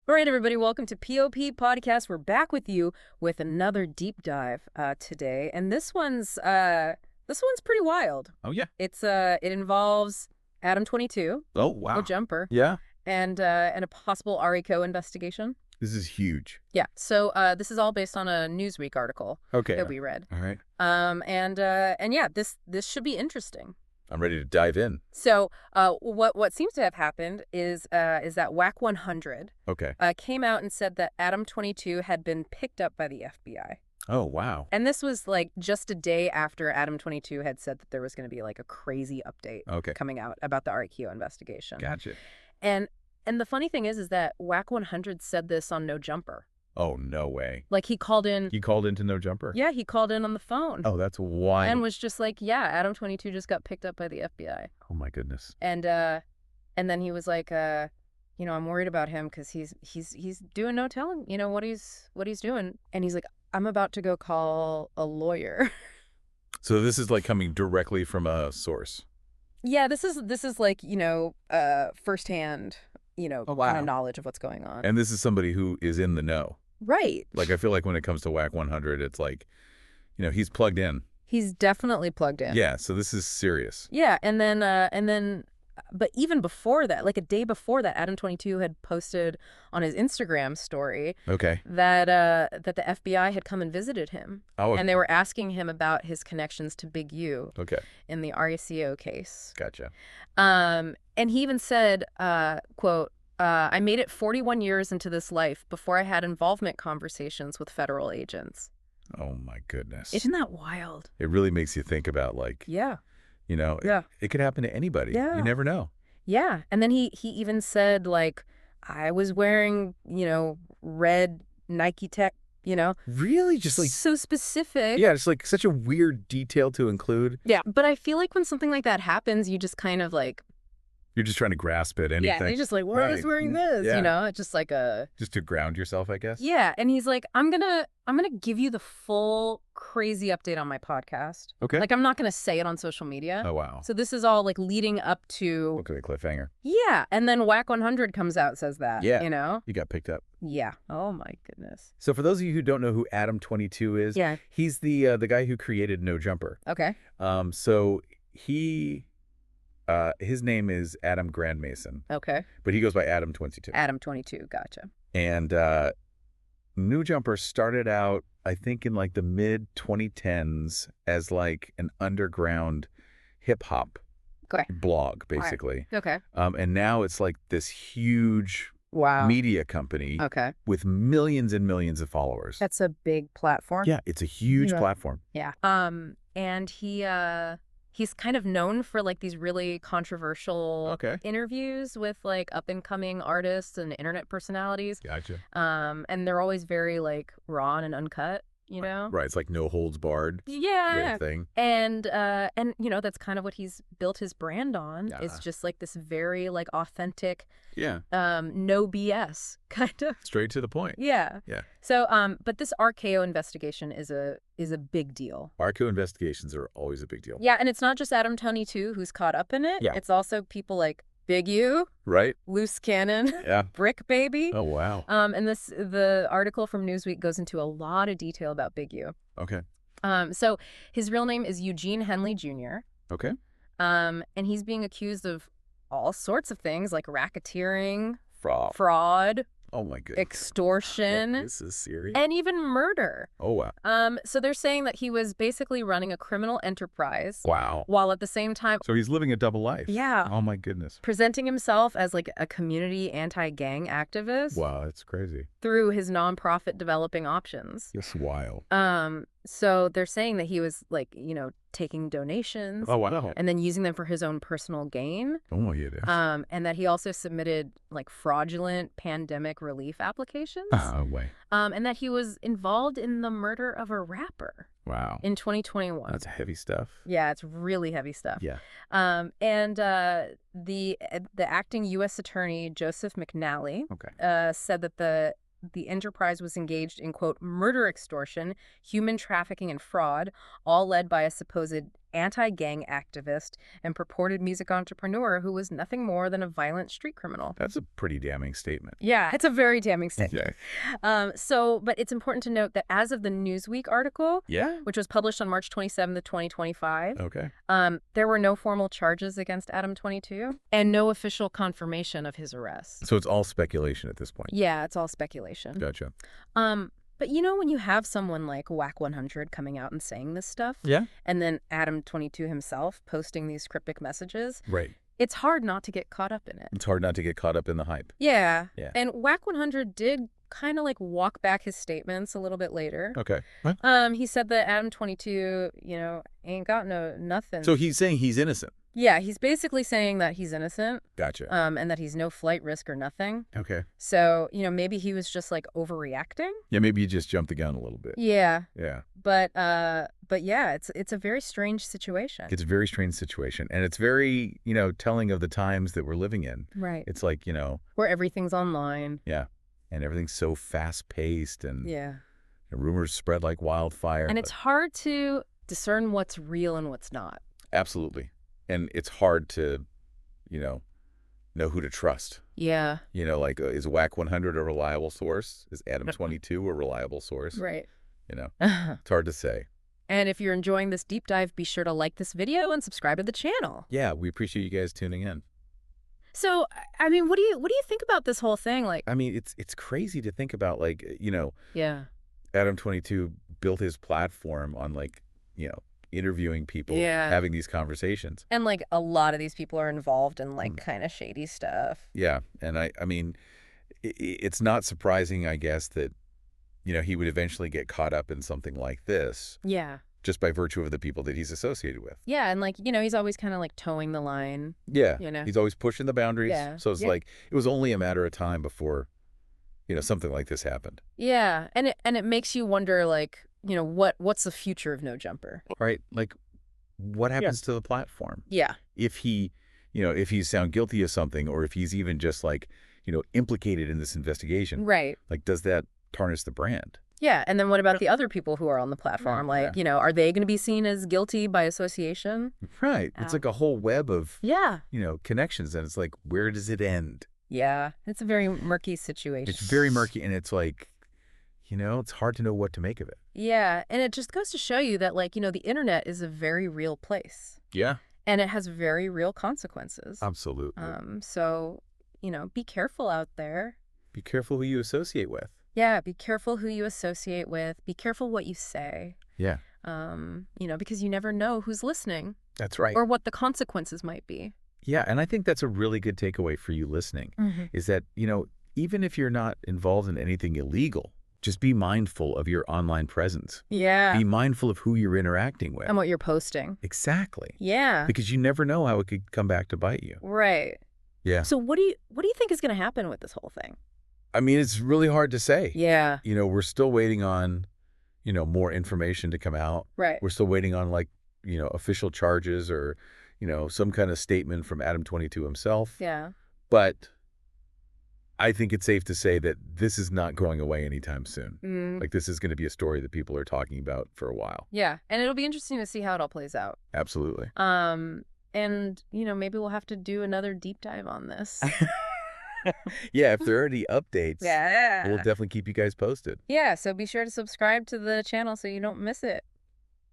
All right, everybody, welcome to POP Podcast. We're back with you with another deep dive today, and this one's pretty wild. Oh yeah. It involves Adam22, Oh wow. no jumper, Yeah. and a possible RICO investigation. This is huge. Yeah. So this is all based on a Newsweek article that we read. All right. And yeah, this should be interesting. I'm ready to dive in. So what seems to have happened is that WAC100 came out and said that Adam22 had been picked up by the FBI. Oh, wow. And this was like just a day after Adam22 had said that there was going to be like a crazy update coming out about the RICO investigation. Gotcha. And the funny thing is that WAC100 said this on No Jumper. Oh, no way. Like he called in. You called into No Jumper? Yeah, he called in on the phone. Oh, that's wild. And was just like, yeah, Adam22 just got picked up by the FBI. Oh, my goodness. And then he was like, I'm worried about him because he's doing no telling, what he's doing. And he's like, I'm about to go call a lawyer. So this is like coming directly from a source. Yeah, this is like, firsthand, kind of knowledge of what's going on. And this is somebody who is in the know. Right. Like I feel like when it comes to WAC 100, it's like, he's plugged in. He's definitely plugged in. Yeah, so this is serious. Yeah, and then but even before that, like a day before that, Adam22 had posted on his Instagram story that the FBI had come and visited him. Oh, and they were asking him about his connections to Big U in the RICO case. Gotcha. And he even said, quote, I made it 41 years into this life before I had involvement conversations with federal agents. Oh, my goodness. Isn't that wild? It really makes you think about like, it could happen to anybody. Yeah. You never know. Yeah. And then he even said, like, I was wearing, red Nike Tech, Really? Just like so specific. Yeah, it's like such a weird detail to include. Yeah. But I feel like when something like that happens, you just kind of like. You're just trying to grasp at anything. Yeah, you're just like, why are you wearing this? Yeah. It's just like a. Just to ground yourself, I guess. Yeah, and he's like, I'm gonna give you the full crazy update on my podcast. Okay. Like I'm not gonna say it on social media. Oh wow. So this is all like leading up to. Okay, cliffhanger. Yeah, and then WAC 100 comes out, says that. Yeah. You got picked up. Yeah. Oh my goodness. So for those of you who don't know who Adam22 is, he's the guy who created No Jumper. Okay. So he. His name is Adam Grand Mason. Okay. But he goes by Adam22. Adam22, gotcha. And No Jumper started out, I think, in like the mid-2010s as like an underground hip-hop blog, basically. Right. Okay. And now it's like this huge media company with millions and millions of followers. That's a big platform. Yeah, it's a huge platform. Yeah. And he's kind of known for like these really controversial interviews with like up and coming artists and internet personalities. Gotcha. And they're always very like raw and uncut, Right. It's like no holds barred. Yeah. Thing. And that's kind of what he's built his brand on. Yeah. It's just like this very like authentic, no BS kind of. Straight to the point. Yeah. Yeah. So, but this RICO investigation is a big deal. RICO investigations are always a big deal. Yeah, and it's not just Adam22 who's caught up in it. Yeah. It's also people like Big U, right? Loose Cannon, yeah, Brick Baby. Oh wow. And the article from Newsweek goes into a lot of detail about Big U. Okay. So his real name is Eugene Henley Jr. Okay. And he's being accused of all sorts of things like racketeering, fraud. Oh my goodness. Extortion. This is serious. And even murder. Oh wow. So they're saying that he was basically running a criminal enterprise. Wow. While at the same time. So he's living a double life. Yeah. Oh my goodness. Presenting himself as like a community anti-gang activist. Wow, that's crazy. Through his nonprofit Developing Options. That's wild. So they're saying that he was like, taking donations. Oh wow. And then using them for his own personal gain. Oh yeah. And that he also submitted like fraudulent pandemic relief applications. Oh way. And that he was involved in the murder of a rapper. Wow. In 2021. That's heavy stuff. Yeah, it's really heavy stuff. Yeah. And the acting U.S. attorney Joseph McNally said that the enterprise was engaged in, quote, murder extortion, human trafficking, and fraud, all led by a supposed anti-gang activist and purported music entrepreneur who was nothing more than a violent street criminal. That's a pretty damning statement. Yeah, it's a very damning statement. But it's important to note that as of the Newsweek article, which was published on March 27th, 2025, there were no formal charges against Adam22 and no official confirmation of his arrest. So it's all speculation at this point. Yeah, it's all speculation. Gotcha. But when you have someone like RICO coming out and saying this stuff, and then Adam22 himself posting these cryptic messages, it's hard not to get caught up in it. It's hard not to get caught up in the hype. Yeah. And RICO did kind of like walk back his statements a little bit later. Okay. He said that Adam22, ain't got nothing. So he's saying he's innocent. Yeah, he's basically saying that he's innocent. Gotcha. And that he's no flight risk or nothing. Okay. So, maybe he was just like overreacting. Yeah, maybe you just jumped the gun a little bit. Yeah. Yeah. But yeah, it's a very strange situation. It's a very strange situation. And it's very, telling of the times that we're living in. Right. It's like, where everything's online. Yeah. And everything's so fast-paced and rumors spread like wildfire. And it's hard to discern what's real and what's not. Absolutely. And it's hard to, know who to trust. Yeah. Like, is RICO a reliable source? Is Adam22 a reliable source? Right. It's hard to say. And if you're enjoying this deep dive, be sure to like this video and subscribe to the channel. Yeah, we appreciate you guys tuning in. So, I mean, what do you think about this whole thing? Like, I mean, it's crazy to think about, like, Yeah. Adam22 built his platform on, like, interviewing people, having these conversations. And like a lot of these people are involved in like kind of shady stuff. Yeah. And I mean, it's not surprising, I guess, that, he would eventually get caught up in something like this. Yeah. Just by virtue of the people that he's associated with. Yeah. And like, he's always kind of like towing the line. Yeah. He's always pushing the boundaries. Yeah. So it's like, it was only a matter of time before, something like this happened. Yeah. And it makes you wonder, like, what's the future of No Jumper? Right. Like, what happens to the platform? Yeah. If he, if he's found guilty of something, or if he's even just like, implicated in this investigation. Right. Like, does that tarnish the brand? Yeah. And then what about the other people who are on the platform? Like, are they going to be seen as guilty by association? Right. It's like a whole web of, yeah, connections. And it's like, where does it end? Yeah. It's a very murky situation. It's very murky. And it's like, it's hard to know what to make of it. Yeah. And it just goes to show you that, like, the internet is a very real place. Yeah. And it has very real consequences. Absolutely. So, be careful out there. Be careful who you associate with. Yeah. Be careful who you associate with. Be careful what you say. Yeah. Because you never know who's listening. That's right. Or what the consequences might be. Yeah. And I think that's a really good takeaway for you listening, is that, even if you're not involved in anything illegal, just be mindful of your online presence. Yeah. Be mindful of who you're interacting with. And what you're posting. Exactly. Yeah. Because you never know how it could come back to bite you. Right. Yeah. So what do you think is going to happen with this whole thing? I mean, it's really hard to say. Yeah. We're still waiting on, more information to come out. Right. We're still waiting on, like, official charges or, some kind of statement from Adam22 himself. Yeah. But I think it's safe to say that this is not going away anytime soon. Like, this is going to be a story that people are talking about for a while. Yeah. And it'll be interesting to see how it all plays out. Absolutely. And, maybe we'll have to do another deep dive on this. Yeah, if there are any updates, yeah, we'll definitely keep you guys posted. Yeah, so be sure to subscribe to the channel so you don't miss it.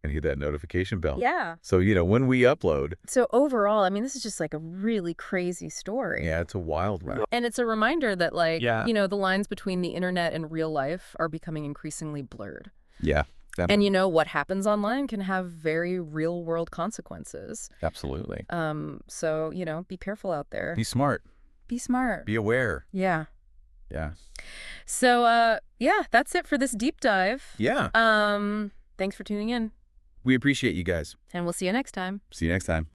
And hit that notification bell. Yeah. So, when we upload. So overall, I mean, this is just like a really crazy story. Yeah, it's a wild ride. And it's a reminder that, like, the lines between the internet and real life are becoming increasingly blurred. Yeah. Definitely. And, what happens online can have very real world consequences. Absolutely. So, be careful out there. Be smart. Be smart. Be aware. Yeah. Yeah. So, yeah, that's it for this deep dive. Yeah. Thanks for tuning in. We appreciate you guys. And we'll see you next time. See you next time.